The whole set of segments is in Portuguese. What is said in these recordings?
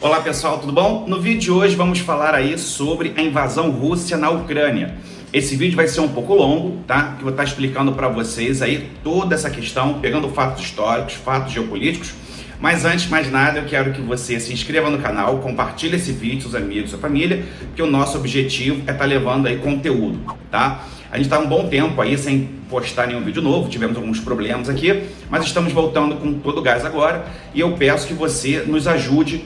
Olá pessoal, tudo bom? No vídeo de hoje vamos falar aí sobre a invasão russa na Ucrânia. Esse vídeo vai ser um pouco longo, tá? Que eu vou estar explicando para vocês aí toda essa questão, pegando fatos históricos, fatos geopolíticos. Mas antes de mais nada, eu quero que você se inscreva no canal, compartilhe esse vídeo com os amigos, sua família, porque o nosso objetivo é estar levando aí conteúdo, tá? A gente está um bom tempo aí sem postar nenhum vídeo novo, tivemos alguns problemas aqui, mas estamos voltando com todo o gás agora e eu peço que você nos ajude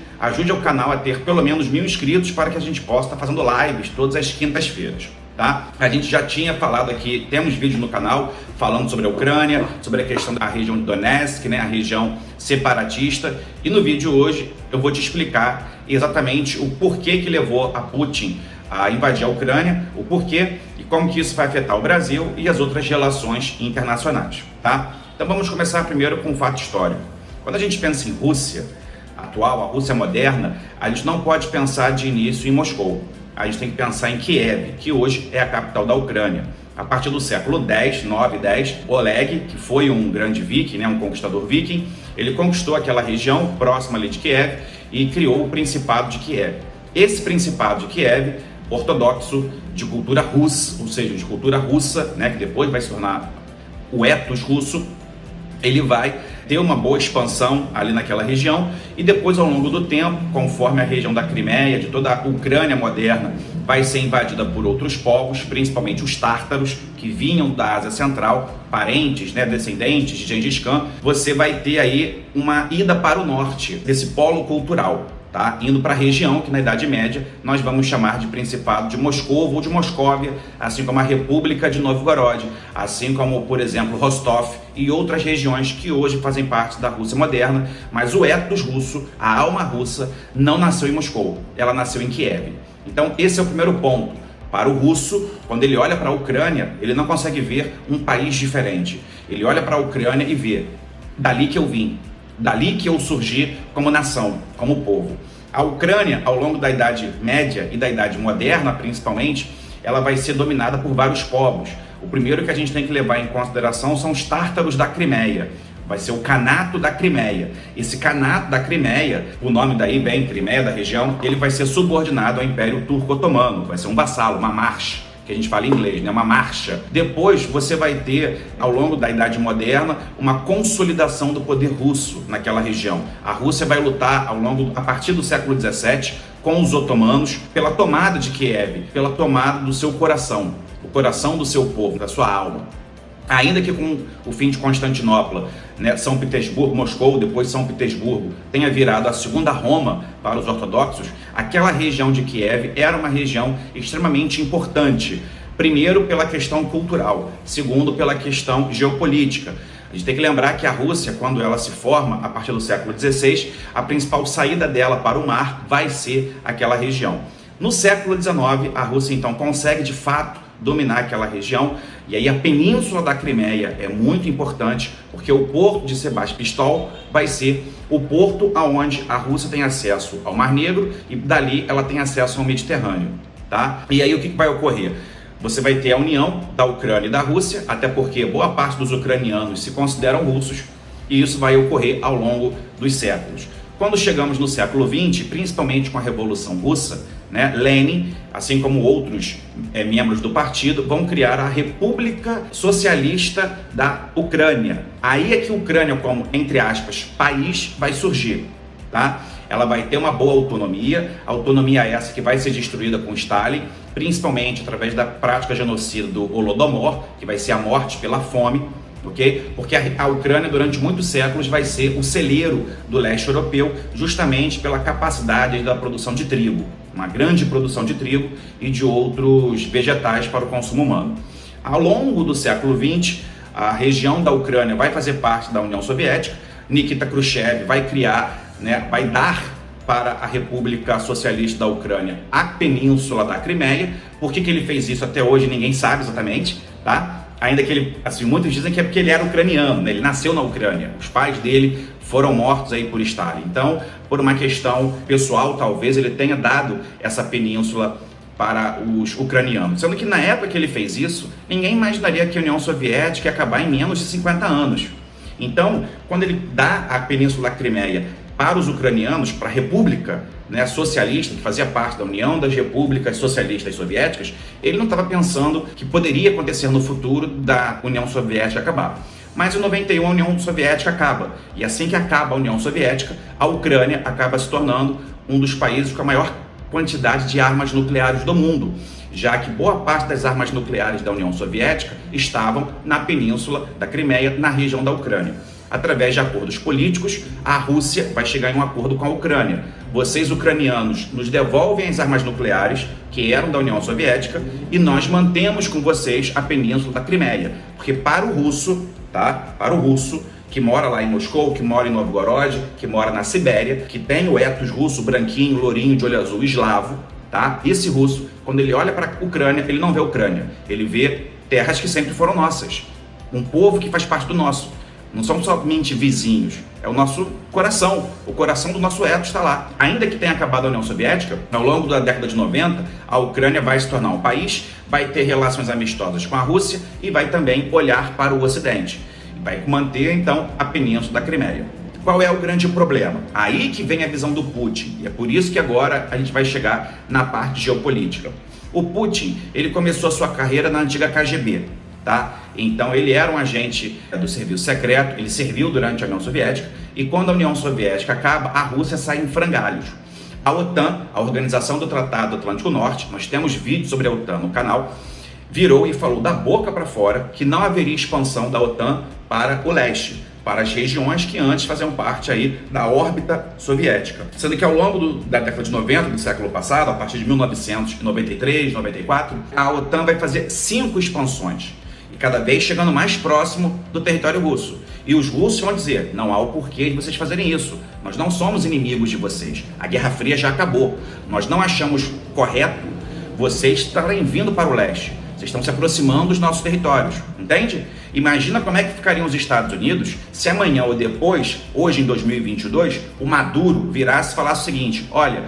o canal a ter pelo menos 1000 inscritos para que a gente possa estar fazendo lives todas as quintas-feiras. Tá? A gente já tinha falado aqui, temos vídeos no canal falando sobre a Ucrânia, sobre a questão da região de Donetsk, né, a região separatista, e no vídeo de hoje eu vou te explicar exatamente o porquê que levou a Putin a invadir a Ucrânia, o porquê e como que isso vai afetar o Brasil e as outras relações internacionais, tá? Então vamos começar primeiro com um fato histórico. Quando a gente pensa em Rússia atual, a Rússia moderna, a gente não pode pensar de início em Moscou. A gente tem que pensar em Kiev, que hoje é a capital da Ucrânia. A partir do século X, 9, 10, Oleg, que foi um grande viking, né, um conquistador viking, ele conquistou aquela região próxima ali de Kiev e criou o Principado de Kiev. Esse Principado de Kiev, ortodoxo, de cultura russa, ou seja, de cultura russa, né, que depois vai se tornar o etnos russo, ele vai ter uma boa expansão ali naquela região e depois, ao longo do tempo, conforme a região da Crimeia, de toda a Ucrânia moderna, vai ser invadida por outros povos, principalmente os tártaros, que vinham da Ásia Central, parentes, né, descendentes de Gengis Khan. Você vai ter aí uma ida para o norte desse polo cultural, tá? Indo para a região que na Idade Média nós vamos chamar de Principado de Moscou ou de Moscóvia, assim como a República de Novgorod, assim como, por exemplo, Rostov e outras regiões que hoje fazem parte da Rússia moderna, mas o etnos russo, a alma russa, não nasceu em Moscou, ela nasceu em Kiev. Então esse é o primeiro ponto. Para o russo, quando ele olha para a Ucrânia, ele não consegue ver um país diferente. Ele olha para a Ucrânia e vê, dali que eu vim, dali que eu surgi como nação, como povo. A Ucrânia, ao longo da Idade Média e da Idade Moderna, principalmente, ela vai ser dominada por vários povos. O primeiro que a gente tem que levar em consideração são os tártaros da Crimeia. Vai ser o Kanato da Crimeia. Esse Kanato da Crimeia, o nome daí vem, Crimeia da região, ele vai ser subordinado ao Império Turco-Otomano. Vai ser um vassalo, uma marcha, que a gente fala em inglês, né? Uma marcha. Depois você vai ter, ao longo da Idade Moderna, uma consolidação do poder russo naquela região. A Rússia vai lutar a partir do século XVII com os otomanos pela tomada de Kiev, pela tomada do seu coração, o coração do seu povo, da sua alma. Ainda que com o fim de Constantinopla, né, São Petersburgo, Moscou, depois São Petersburgo, tenha virado a segunda Roma para os ortodoxos, aquela região de Kiev era uma região extremamente importante. Primeiro, pela questão cultural. Segundo, pela questão geopolítica. A gente tem que lembrar que a Rússia, quando ela se forma, a partir do século XVI, a principal saída dela para o mar vai ser aquela região. No século XIX, a Rússia, então, consegue, de fato, dominar aquela região, e aí a península da Crimeia é muito importante, porque o porto de Sebastopol vai ser o porto aonde a Rússia tem acesso ao Mar Negro e dali ela tem acesso ao Mediterrâneo, tá? E aí o que vai ocorrer? Você vai ter a união da Ucrânia e da Rússia, até porque boa parte dos ucranianos se consideram russos, e isso vai ocorrer ao longo dos séculos. Quando chegamos no século XX, principalmente com a Revolução Russa, né, Lenin, assim como outros membros do partido, vão criar a República Socialista da Ucrânia. Aí é que a Ucrânia, como, entre aspas, país, vai surgir, tá? Ela vai ter uma boa autonomia essa que vai ser destruída com Stalin, principalmente através da prática genocida do Holodomor, que vai ser a morte pela fome, okay? Porque a Ucrânia, durante muitos séculos, vai ser o celeiro do leste europeu, justamente pela capacidade da produção de trigo, uma grande produção de trigo e de outros vegetais para o consumo humano. Ao longo do século XX, a região da Ucrânia vai fazer parte da União Soviética. Nikita Khrushchev vai criar, né, vai dar para a República Socialista da Ucrânia a península da Crimeia. Por que ele fez isso até hoje ninguém sabe exatamente, tá? Ainda que ele, assim, muitos dizem que é porque ele era ucraniano, né? Ele nasceu na Ucrânia, os pais dele foram mortos aí por Stalin. Então, por uma questão pessoal, talvez ele tenha dado essa península para os ucranianos. Sendo que na época que ele fez isso, ninguém imaginaria que a União Soviética ia acabar em menos de 50 anos. Então, quando ele dá a Península da Crimeia para os ucranianos, para a República, né, socialista, que fazia parte da União das Repúblicas Socialistas Soviéticas, ele não estava pensando que poderia acontecer no futuro da União Soviética acabar. Mas em 91 a União Soviética acaba, e assim que acaba a União Soviética, a Ucrânia acaba se tornando um dos países com a maior quantidade de armas nucleares do mundo, já que boa parte das armas nucleares da União Soviética estavam na península da Crimeia, na região da Ucrânia. Através de acordos políticos, a Rússia vai chegar em um acordo com a Ucrânia. Vocês, ucranianos, nos devolvem as armas nucleares, que eram da União Soviética, e nós mantemos com vocês a península da Crimeia. Porque para o russo, tá? Para o russo, que mora lá em Moscou, que mora em Novgorod, que mora na Sibéria, que tem o ethos russo, branquinho, lourinho, de olho azul, eslavo, tá? Esse russo, quando ele olha para a Ucrânia, ele não vê a Ucrânia, ele vê terras que sempre foram nossas. Um povo que faz parte do nosso. Não são somente vizinhos, é o nosso coração, o coração do nosso ethos está lá. Ainda que tenha acabado a União Soviética, ao longo da década de 90, a Ucrânia vai se tornar um país, vai ter relações amistosas com a Rússia e vai também olhar para o Ocidente. Vai manter, então, a península da Crimeia. Qual é o grande problema? Aí que vem a visão do Putin, e é por isso que agora a gente vai chegar na parte geopolítica. O Putin, ele começou a sua carreira na antiga KGB, tá? Então ele era um agente do serviço secreto, ele serviu durante a União Soviética, e quando a União Soviética acaba, a Rússia sai em frangalhos. A OTAN, a Organização do Tratado do Atlântico Norte, nós temos vídeos sobre a OTAN no canal, virou e falou da boca para fora que não haveria expansão da OTAN para o leste, para as regiões que antes faziam parte aí da órbita soviética. Sendo que ao longo da década de 90 do século passado, a partir de 1993, 94, a OTAN vai fazer 5 expansões, e cada vez chegando mais próximo do território russo. E os russos vão dizer, não há o porquê de vocês fazerem isso, nós não somos inimigos de vocês, a Guerra Fria já acabou, nós não achamos correto vocês estarem vindo para o leste. Vocês estão se aproximando dos nossos territórios, entende? Imagina como é que ficariam os Estados Unidos se amanhã ou depois, hoje em 2022, o Maduro virasse e falasse o seguinte, olha,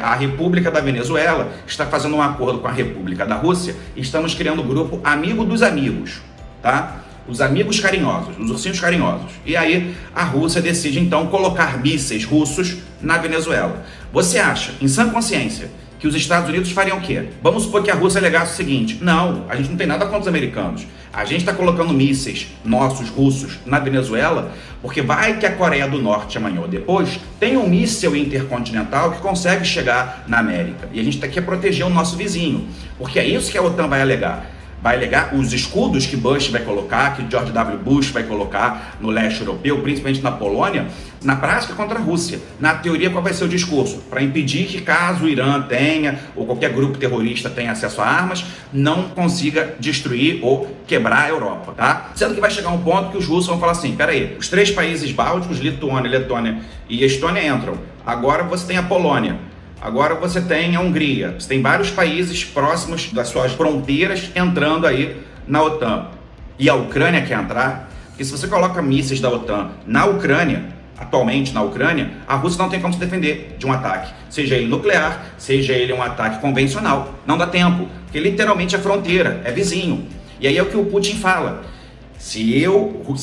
a República da Venezuela está fazendo um acordo com a República da Rússia e estamos criando o grupo Amigo dos Amigos, tá? Os amigos carinhosos, os ursinhos carinhosos. E aí a Rússia decide então colocar mísseis russos na Venezuela. Você acha, em sã consciência, que os Estados Unidos fariam o quê? Vamos supor que a Rússia alegasse o seguinte, não, a gente não tem nada contra os americanos, a gente está colocando mísseis nossos, russos, na Venezuela, porque vai que a Coreia do Norte, amanhã ou depois, tem um míssil intercontinental que consegue chegar na América, e a gente está aqui a proteger o nosso vizinho, porque é isso que a OTAN vai alegar. Vai alegar os escudos que Bush vai colocar, que George W. Bush vai colocar no leste europeu, principalmente na Polônia, na prática contra a Rússia. Na teoria, qual vai ser o discurso? Para impedir que caso o Irã tenha, ou qualquer grupo terrorista tenha acesso a armas, não consiga destruir ou quebrar a Europa, tá? Sendo que vai chegar um ponto que os russos vão falar assim, peraí, os 3 países bálticos, Lituânia, Letônia e Estônia entram. Agora você tem a Polônia. Agora você tem a Hungria, você tem vários países próximos das suas fronteiras entrando aí na OTAN. E a Ucrânia quer entrar, porque se você coloca mísseis da OTAN na Ucrânia, atualmente na Ucrânia, a Rússia não tem como se defender de um ataque, seja ele nuclear, seja ele um ataque convencional. Não dá tempo, porque literalmente é fronteira, é vizinho. E aí é o que o Putin fala. Se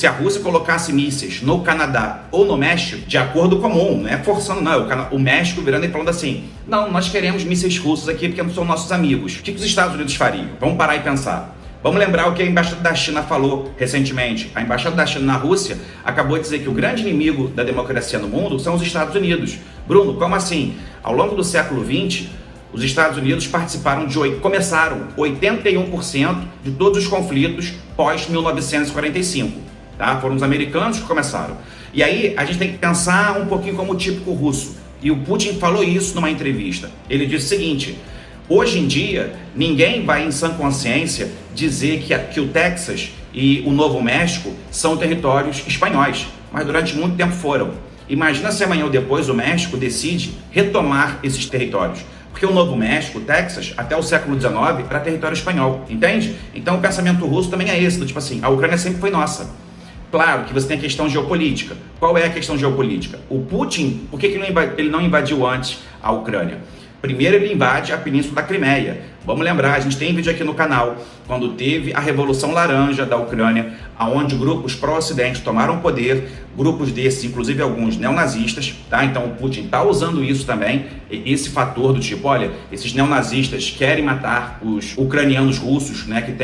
a Rússia colocasse mísseis no Canadá ou no México, de acordo comum, não é forçando não, o México virando e falando assim, não, nós queremos mísseis russos aqui porque não são nossos amigos. O que os Estados Unidos fariam? Vamos parar e pensar. Vamos lembrar o que a Embaixada da China falou recentemente. A Embaixada da China na Rússia acabou de dizer que o grande inimigo da democracia no mundo são os Estados Unidos. Bruno, como assim? Ao longo do século XX, os Estados Unidos começaram 81% de todos os conflitos pós-1945, tá? Foram os americanos que começaram. E aí a gente tem que pensar um pouquinho como o típico russo. E o Putin falou isso numa entrevista. Ele disse o seguinte, hoje em dia, ninguém vai em sã consciência dizer que o Texas e o Novo México são territórios espanhóis, mas durante muito tempo foram. Imagina se amanhã ou depois o México decide retomar esses territórios. Porque o Novo México, o Texas, até o século XIX, era território espanhol, entende? Então o pensamento russo também é esse, do tipo assim, a Ucrânia sempre foi nossa. Claro que você tem a questão geopolítica. Qual é a questão geopolítica? O Putin, por que ele não invadiu antes a Ucrânia? Primeiro ele invade a península da Crimeia. Vamos lembrar, a gente tem vídeo aqui no canal, quando teve a Revolução Laranja da Ucrânia, onde grupos pró-ocidente tomaram poder, grupos desses, inclusive alguns neonazistas, tá? Então o Putin está usando isso também, esse fator do tipo, olha, esses neonazistas querem matar os ucranianos russos, né, que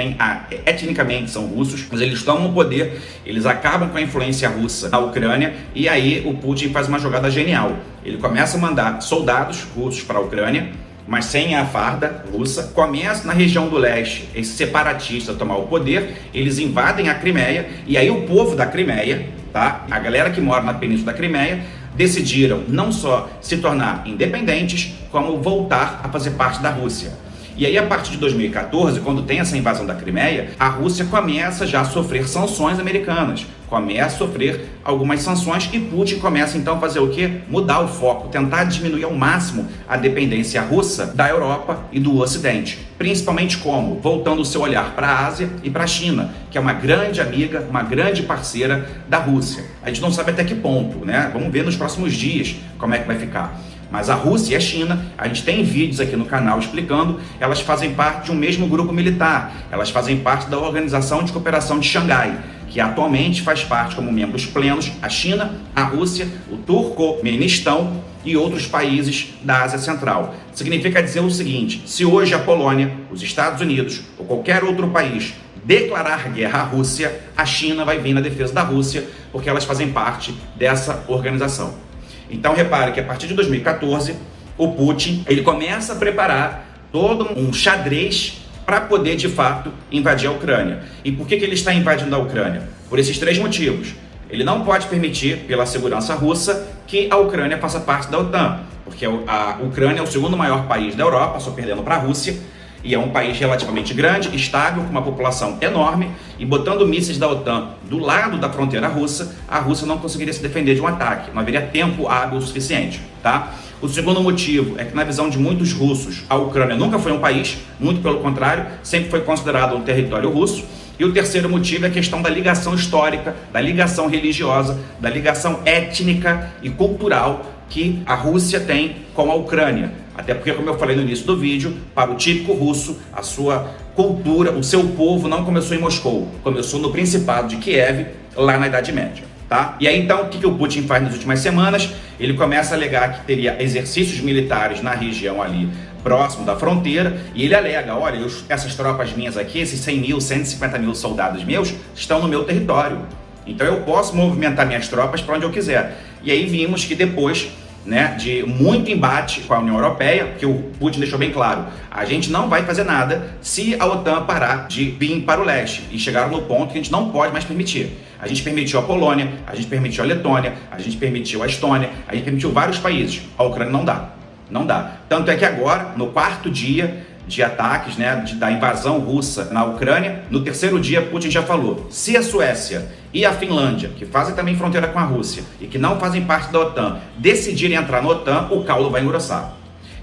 etnicamente são russos, mas eles tomam o poder, eles acabam com a influência russa na Ucrânia, e aí o Putin faz uma jogada genial. Ele começa a mandar soldados russos para a Ucrânia, mas sem a farda russa, começa na região do leste, esse separatista tomar o poder, eles invadem a Crimeia, e aí o povo da Crimeia, tá? A galera que mora na Península da Crimeia, decidiram não só se tornar independentes, como voltar a fazer parte da Rússia. E aí, a partir de 2014, quando tem essa invasão da Crimeia, a Rússia começa já a sofrer sanções americanas, começa a sofrer algumas sanções, e Putin começa então a fazer o quê? Mudar o foco, tentar diminuir ao máximo a dependência russa da Europa e do Ocidente. Principalmente como? Voltando o seu olhar para a Ásia e para a China, que é uma grande amiga, uma grande parceira da Rússia. A gente não sabe até que ponto, né? Vamos ver nos próximos dias como é que vai ficar. Mas a Rússia e a China, a gente tem vídeos aqui no canal explicando, elas fazem parte de um mesmo grupo militar, elas fazem parte da Organização de Cooperação de Xangai, que atualmente faz parte como membros plenos a China, a Rússia, o Turcomenistão e outros países da Ásia Central. Significa dizer o seguinte: se hoje a Polônia, os Estados Unidos ou qualquer outro país declarar guerra à Rússia, a China vai vir na defesa da Rússia, porque elas fazem parte dessa organização. Então repare que a partir de 2014, o Putin ele começa a preparar todo um xadrez para poder de fato invadir a Ucrânia. E por que ele está invadindo a Ucrânia? Por esses três motivos. Ele não pode permitir, pela segurança russa, que a Ucrânia faça parte da OTAN, porque a Ucrânia é o segundo maior país da Europa, só perdendo para a Rússia, e é um país relativamente grande, estável, com uma população enorme, e botando mísseis da OTAN do lado da fronteira russa, a Rússia não conseguiria se defender de um ataque, não haveria tempo hábil o suficiente, tá? O segundo motivo é que, na visão de muitos russos, a Ucrânia nunca foi um país, muito pelo contrário, sempre foi considerado um território russo. E o terceiro motivo é a questão da ligação histórica, da ligação religiosa, da ligação étnica e cultural que a Rússia tem com a Ucrânia. Até porque, como eu falei no início do vídeo, para o típico russo, a sua cultura, o seu povo não começou em Moscou, começou no Principado de Kiev, lá na Idade Média, tá? E aí então, o que o Putin faz nas últimas semanas? Ele começa a alegar que teria exercícios militares na região ali, próximo da fronteira, e ele alega, olha, essas tropas minhas aqui, esses 100 mil, 150 mil soldados meus, estão no meu território. Então eu posso movimentar minhas tropas para onde eu quiser. E aí vimos que depois, né, de muito embate com a União Europeia, que o Putin deixou bem claro, a gente não vai fazer nada se a OTAN parar de vir para o leste, e chegaram no ponto que a gente não pode mais permitir. A gente permitiu a Polônia, a gente permitiu a Letônia, a gente permitiu a Estônia, a gente permitiu vários países. A Ucrânia não dá, não dá. Tanto é que agora, no quarto dia de ataques, né, da invasão russa na Ucrânia, no terceiro dia Putin já falou, se a Suécia e a Finlândia, que fazem também fronteira com a Rússia e que não fazem parte da OTAN, decidirem entrar na OTAN, o caldo vai engrossar.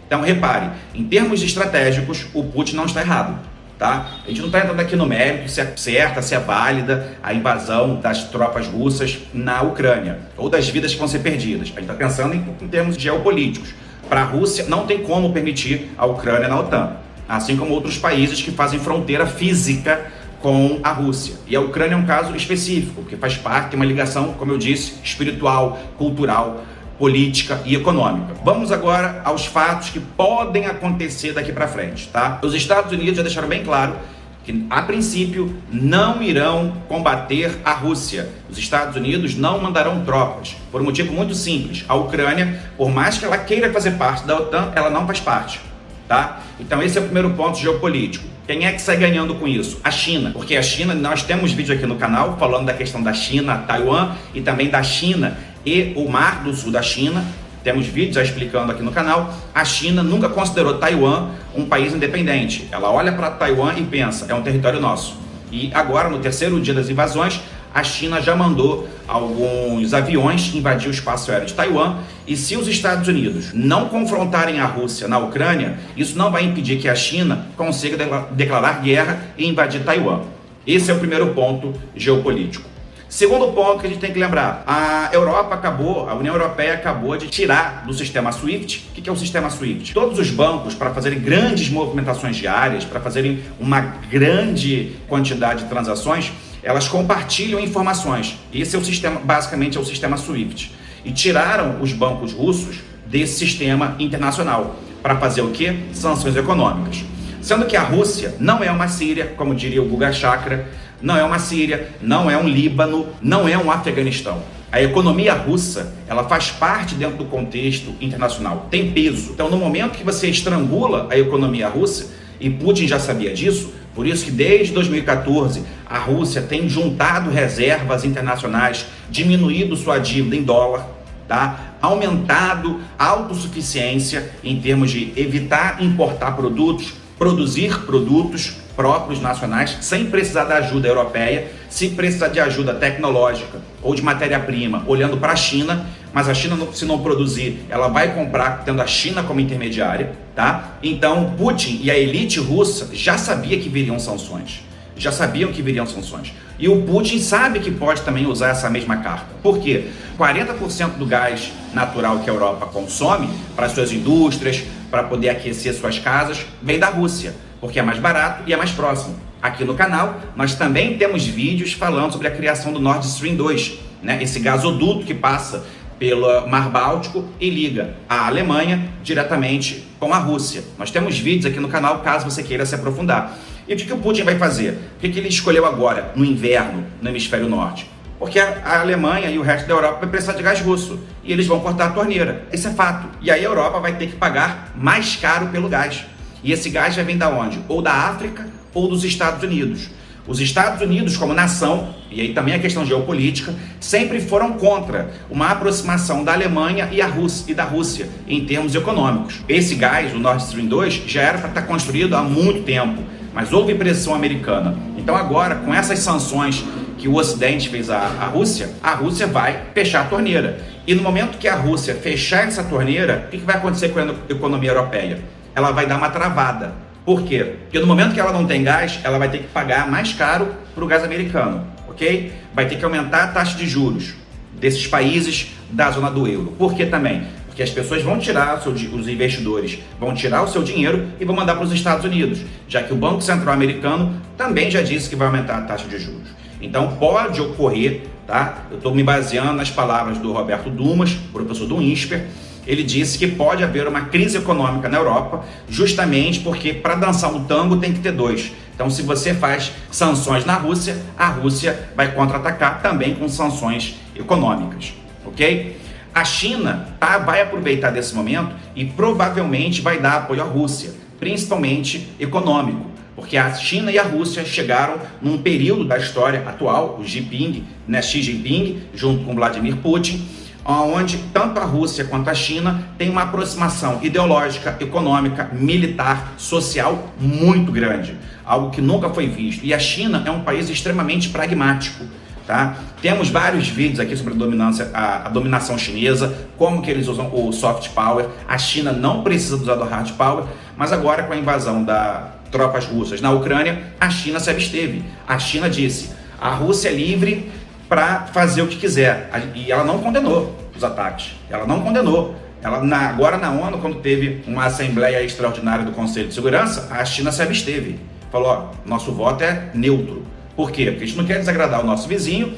Então repare, em termos estratégicos, o Putin não está errado, tá? A gente não está entrando aqui no mérito se é certa, se é válida a invasão das tropas russas na Ucrânia, ou das vidas que vão ser perdidas. A gente está pensando em termos geopolíticos. Para a Rússia, não tem como permitir a Ucrânia na OTAN, assim como outros países que fazem fronteira física com a Rússia. E a Ucrânia é um caso específico, porque faz parte de uma ligação, como eu disse, espiritual, cultural, política e econômica. Vamos agora aos fatos que podem acontecer daqui para frente, tá? Os Estados Unidos já deixaram bem claro que, a princípio, não irão combater a Rússia. Os Estados Unidos não mandarão tropas, por um motivo muito simples. A Ucrânia, por mais que ela queira fazer parte da OTAN, ela não faz parte, tá? Então esse é o primeiro ponto geopolítico. Quem é que sai ganhando com isso? A China. Porque a China, nós temos vídeo aqui no canal falando da questão da China, Taiwan, e também da China e o Mar do Sul da China. Temos vídeos já explicando aqui no canal. A China nunca considerou Taiwan um país independente. Ela olha para Taiwan e pensa, é um território nosso. E agora, no terceiro dia das invasões, a China já mandou alguns aviões invadir o espaço aéreo de Taiwan. E se os Estados Unidos não confrontarem a Rússia na Ucrânia, isso não vai impedir que a China consiga declarar guerra e invadir Taiwan. Esse é o primeiro ponto geopolítico. Segundo ponto que a gente tem que lembrar, a União Europeia acabou de tirar do sistema SWIFT. O que é o sistema SWIFT? Todos os bancos, para fazerem grandes movimentações diárias, para fazerem uma grande quantidade de transações, elas compartilham informações. Esse é o sistema, basicamente é o sistema SWIFT. E tiraram os bancos russos desse sistema internacional para fazer o quê? Sanções econômicas. Sendo que a Rússia não é uma Síria, como diria o Guga Chakra, não é uma Síria, não é um Líbano, não é um Afeganistão. A economia russa, ela faz parte dentro do contexto internacional, tem peso. Então, no momento que você estrangula a economia russa, e Putin já sabia disso, por isso que desde 2014 a Rússia tem juntado reservas internacionais, diminuído sua dívida em dólar, tá? Aumentado a autossuficiência em termos de evitar importar produtos, produzir produtos próprios nacionais, sem precisar da ajuda europeia, se precisar de ajuda tecnológica ou de matéria-prima, olhando para a China, mas a China, se não produzir, ela vai comprar tendo a China como intermediária, tá? Então, Putin e a elite russa já sabia que viriam sanções. Já sabiam que viriam sanções. E o Putin sabe que pode também usar essa mesma carta. Por quê? 40% do gás natural que a Europa consome para suas indústrias, para poder aquecer suas casas, vem da Rússia, porque é mais barato e é mais próximo. Aqui no canal, nós também temos vídeos falando sobre a criação do Nord Stream 2, né? Esse gasoduto que passa pelo Mar Báltico e liga a Alemanha diretamente com a Rússia. Nós temos vídeos aqui no canal, caso você queira se aprofundar. E o que o Putin vai fazer? O que ele escolheu agora, no inverno, no hemisfério norte? Porque a Alemanha e o resto da Europa vai precisar de gás russo. E eles vão cortar a torneira. Isso é fato. E aí a Europa vai ter que pagar mais caro pelo gás. E esse gás vai vir da onde? Ou da África ou dos Estados Unidos. Os Estados Unidos, como nação, e aí também a questão geopolítica, sempre foram contra uma aproximação da Alemanha e da Rússia em termos econômicos. Esse gás, o Nord Stream 2, já era para estar construído há muito tempo, mas houve pressão americana. Então agora, com essas sanções que o Ocidente fez à Rússia vai fechar a torneira. E no momento que a Rússia fechar essa torneira, o que vai acontecer com a economia europeia? Ela vai dar uma travada. Por quê? Porque no momento que ela não tem gás, ela vai ter que pagar mais caro para o gás americano, ok? Vai ter que aumentar a taxa de juros desses países da zona do euro. Por que também? Porque as pessoas vão tirar, os investidores vão tirar o seu dinheiro e vão mandar para os Estados Unidos, já que o Banco Central americano também já disse que vai aumentar a taxa de juros. Então pode ocorrer, tá? Eu estou me baseando nas palavras do Roberto Dumas, professor do INSPER. Ele disse que pode haver uma crise econômica na Europa, justamente porque para dançar um tango tem que ter dois. Então, se você faz sanções na Rússia, a Rússia vai contra-atacar também com sanções econômicas, ok? A China vai aproveitar desse momento e provavelmente vai dar apoio à Rússia, principalmente econômico, porque a China e a Rússia chegaram num período da história atual, o Xi Jinping, junto com Vladimir Putin, onde tanto a Rússia quanto a China têm uma aproximação ideológica, econômica, militar, social muito grande, algo que nunca foi visto. E a China é um país extremamente pragmático, tá? Temos vários vídeos aqui sobre a dominação chinesa, como que eles usam o soft power. A China não precisa usar do hard power, mas agora com a invasão das tropas russas na Ucrânia, a China se absteve. A China disse: a Rússia é livre para fazer o que quiser. E ela não condenou os ataques. Ela não condenou. Agora na ONU, quando teve uma assembleia extraordinária do Conselho de Segurança, a China se absteve. Falou: ó, nosso voto é neutro. Por quê? Porque a gente não quer desagradar o nosso vizinho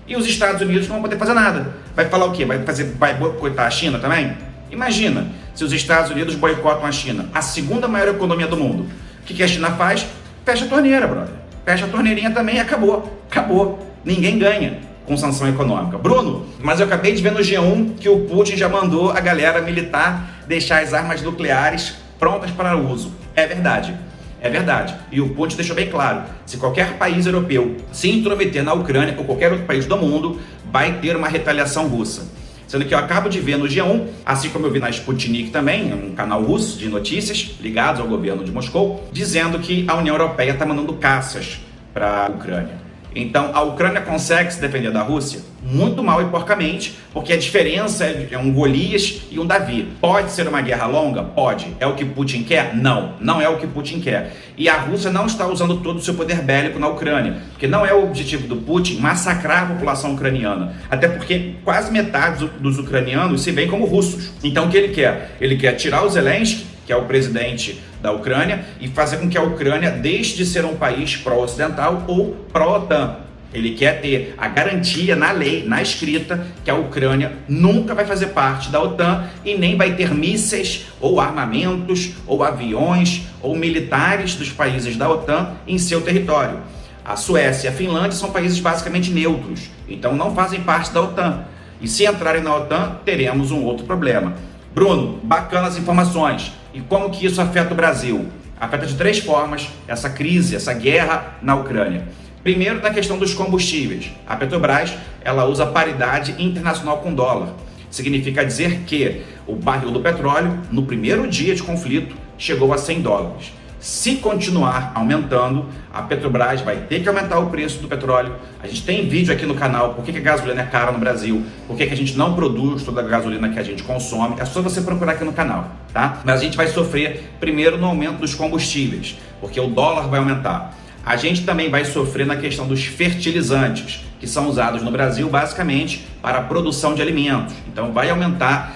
e os Estados Unidos não vão poder fazer nada. Vai falar o quê? Vai boicotar a China também? Imagina se os Estados Unidos boicotam a China, a segunda maior economia do mundo. O que a China faz? Fecha a torneira, brother. Fecha a torneirinha também e acabou. Acabou. Ninguém ganha com sanção econômica. Bruno, mas eu acabei de ver no G1 que o Putin já mandou a galera militar deixar as armas nucleares prontas para uso. É verdade. É verdade. E o Putin deixou bem claro: se qualquer país europeu se intrometer na Ucrânia ou qualquer outro país do mundo, vai ter uma retaliação russa. Sendo que eu acabo de ver no G1, assim como eu vi na Sputnik também, um canal russo de notícias ligados ao governo de Moscou, dizendo que a União Europeia está mandando caças para a Ucrânia. Então, a Ucrânia consegue se defender da Rússia? Muito mal e porcamente, porque a diferença é um Golias e um Davi. Pode ser uma guerra longa? Pode. É o que Putin quer? Não, não é o que Putin quer. E a Rússia não está usando todo o seu poder bélico na Ucrânia, porque não é o objetivo do Putin massacrar a população ucraniana. Até porque quase metade dos ucranianos se veem como russos. Então, o que ele quer? Ele quer tirar o Zelensky, que é o presidente da Ucrânia, e fazer com que a Ucrânia deixe de ser um país pró-ocidental ou pró-OTAN. Ele quer ter a garantia na lei, na escrita, que a Ucrânia nunca vai fazer parte da OTAN e nem vai ter mísseis ou armamentos ou aviões ou militares dos países da OTAN em seu território. A Suécia e a Finlândia são países basicamente neutros, então não fazem parte da OTAN. E se entrarem na OTAN, teremos um outro problema. Bruno, bacana as informações. E como que isso afeta o Brasil? Afeta de 3 formas essa crise, essa guerra na Ucrânia. Primeiro, na questão dos combustíveis. A Petrobras, ela usa paridade internacional com dólar. Significa dizer que o barril do petróleo, no primeiro dia de conflito, chegou a $100. Se continuar aumentando, a Petrobras vai ter que aumentar o preço do petróleo. A gente tem vídeo aqui no canal, por que a gasolina é cara no Brasil, por que a gente não produz toda a gasolina que a gente consome. É só você procurar aqui no canal, tá? Mas a gente vai sofrer primeiro no aumento dos combustíveis, porque o dólar vai aumentar. A gente também vai sofrer na questão dos fertilizantes, que são usados no Brasil basicamente para a produção de alimentos. Então vai aumentar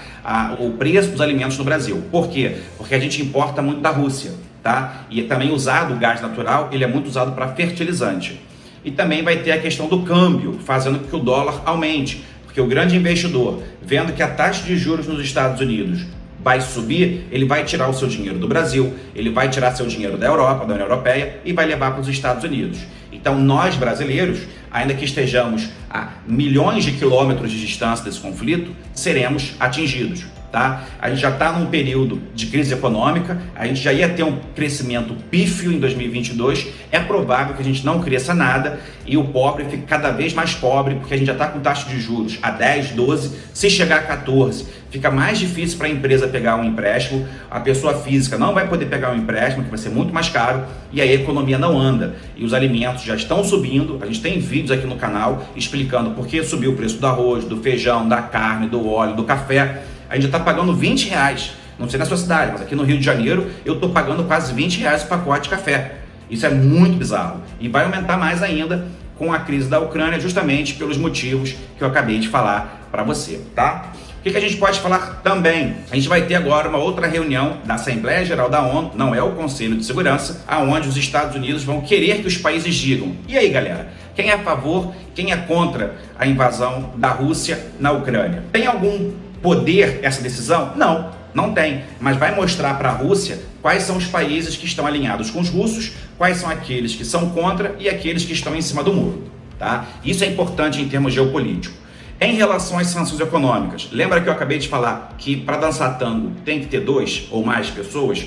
o preço dos alimentos no Brasil. Por quê? Porque a gente importa muito da Rússia, tá? E também usado o gás natural, ele é muito usado para fertilizante. E também vai ter a questão do câmbio, fazendo com que o dólar aumente, porque o grande investidor, vendo que a taxa de juros nos Estados Unidos vai subir, ele vai tirar o seu dinheiro do Brasil, ele vai tirar seu dinheiro da Europa, da União Europeia e vai levar para os Estados Unidos. Então nós brasileiros, ainda que estejamos a milhões de quilômetros de distância desse conflito, seremos atingidos. Tá? A gente já está num período de crise econômica, a gente já ia ter um crescimento pífio em 2022, é provável que a gente não cresça nada e o pobre fique cada vez mais pobre, porque a gente já está com taxa de juros a 10, 12, se chegar a 14, fica mais difícil para a empresa pegar um empréstimo, a pessoa física não vai poder pegar um empréstimo, que vai ser muito mais caro, e aí a economia não anda, e os alimentos já estão subindo. A gente tem vídeos aqui no canal explicando por que subiu o preço do arroz, do feijão, da carne, do óleo, do café. A gente já está pagando R$20, não sei na sua cidade, mas aqui no Rio de Janeiro eu estou pagando quase R$20 o pacote de café. Isso é muito bizarro e vai aumentar mais ainda com a crise da Ucrânia, justamente pelos motivos que eu acabei de falar para você, tá? O que a gente pode falar também? A gente vai ter agora uma outra reunião da Assembleia Geral da ONU, não é o Conselho de Segurança, aonde os Estados Unidos vão querer que os países digam: e aí, galera, quem é a favor, quem é contra a invasão da Rússia na Ucrânia? Tem algum poder essa decisão? Não, não tem, mas vai mostrar para a Rússia quais são os países que estão alinhados com os russos, quais são aqueles que são contra e aqueles que estão em cima do muro, tá? Isso é importante em termos geopolíticos. Em relação às sanções econômicas, lembra que eu acabei de falar que para dançar tango tem que ter 2 ou mais pessoas?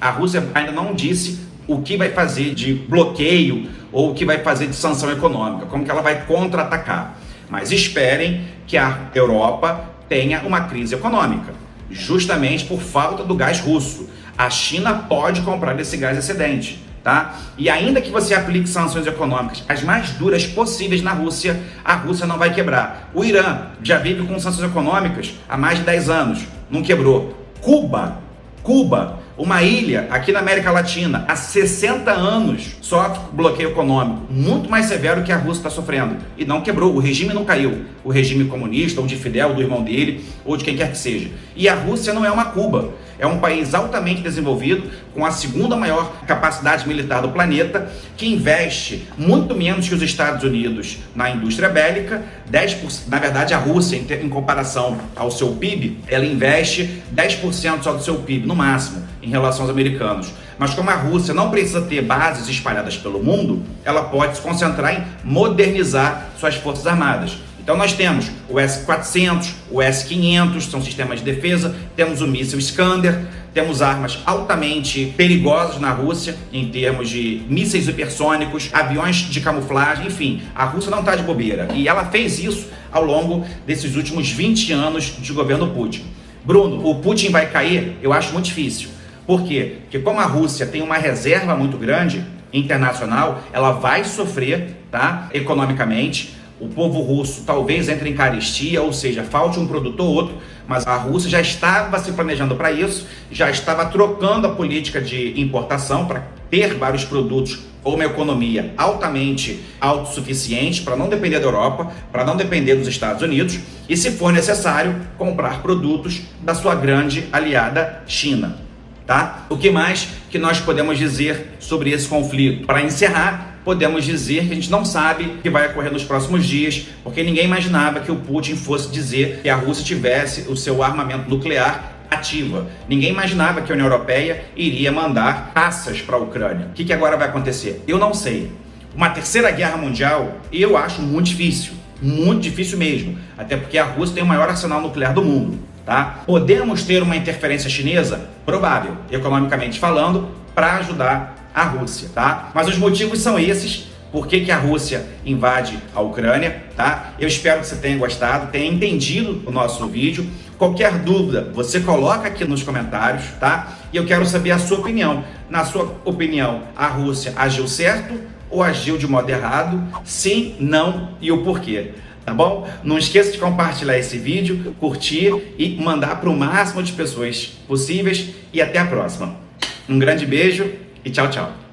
A Rússia ainda não disse o que vai fazer de bloqueio ou o que vai fazer de sanção econômica, como que ela vai contra-atacar. Mas esperem que a Europa tenha uma crise econômica, justamente por falta do gás russo. A China pode comprar esse gás excedente, tá? E ainda que você aplique sanções econômicas as mais duras possíveis na Rússia, a Rússia não vai quebrar. O Irã já vive com sanções econômicas há mais de 10 anos, não quebrou. Cuba, uma ilha aqui na América Latina, há 60 anos sofre bloqueio econômico, muito mais severo que a Rússia está sofrendo, e não quebrou, o regime não caiu, o regime comunista, ou de Fidel, do irmão dele, ou de quem quer que seja. E a Rússia não é uma Cuba, é um país altamente desenvolvido, com a segunda maior capacidade militar do planeta, que investe muito menos que os Estados Unidos na indústria bélica, 10%, na verdade a Rússia, em comparação ao seu PIB, ela investe 10% só do seu PIB, no máximo, em relação aos americanos. Mas como a Rússia não precisa ter bases espalhadas pelo mundo, ela pode se concentrar em modernizar suas forças armadas. Então nós temos o S-400, o S-500, são sistemas de defesa, temos o míssil Iskander, temos armas altamente perigosas na Rússia, em termos de mísseis hipersônicos, aviões de camuflagem, enfim, a Rússia não está de bobeira. E ela fez isso ao longo desses últimos 20 anos de governo Putin. Bruno, o Putin vai cair? Eu acho muito difícil. Por quê? Porque como a Rússia tem uma reserva muito grande internacional, ela vai sofrer, tá, economicamente. O povo russo talvez entre em carestia, ou seja, falte um produto ou outro, mas a Rússia já estava se planejando para isso, já estava trocando a política de importação para ter vários produtos ou uma economia altamente autossuficiente para não depender da Europa, para não depender dos Estados Unidos e, se for necessário, comprar produtos da sua grande aliada China. Tá? O que mais que nós podemos dizer sobre esse conflito? Para encerrar, podemos dizer que a gente não sabe o que vai ocorrer nos próximos dias, porque ninguém imaginava que o Putin fosse dizer que a Rússia tivesse o seu armamento nuclear ativa. Ninguém imaginava que a União Europeia iria mandar caças para a Ucrânia. O que agora vai acontecer? Eu não sei. Uma terceira guerra mundial, eu acho muito difícil mesmo, até porque a Rússia tem o maior arsenal nuclear do mundo, tá? Podemos ter uma interferência chinesa? Provável, economicamente falando, para ajudar a Rússia, tá? Mas os motivos são esses. Por que a Rússia invade a Ucrânia, tá? Eu espero que você tenha gostado, tenha entendido o nosso vídeo. Qualquer dúvida, você coloca aqui nos comentários, tá? E eu quero saber a sua opinião. Na sua opinião, a Rússia agiu certo ou agiu de modo errado? Sim, não e o porquê, tá bom? Não esqueça de compartilhar esse vídeo, curtir e mandar para o máximo de pessoas possíveis. E até a próxima. Um grande beijo e tchau, tchau.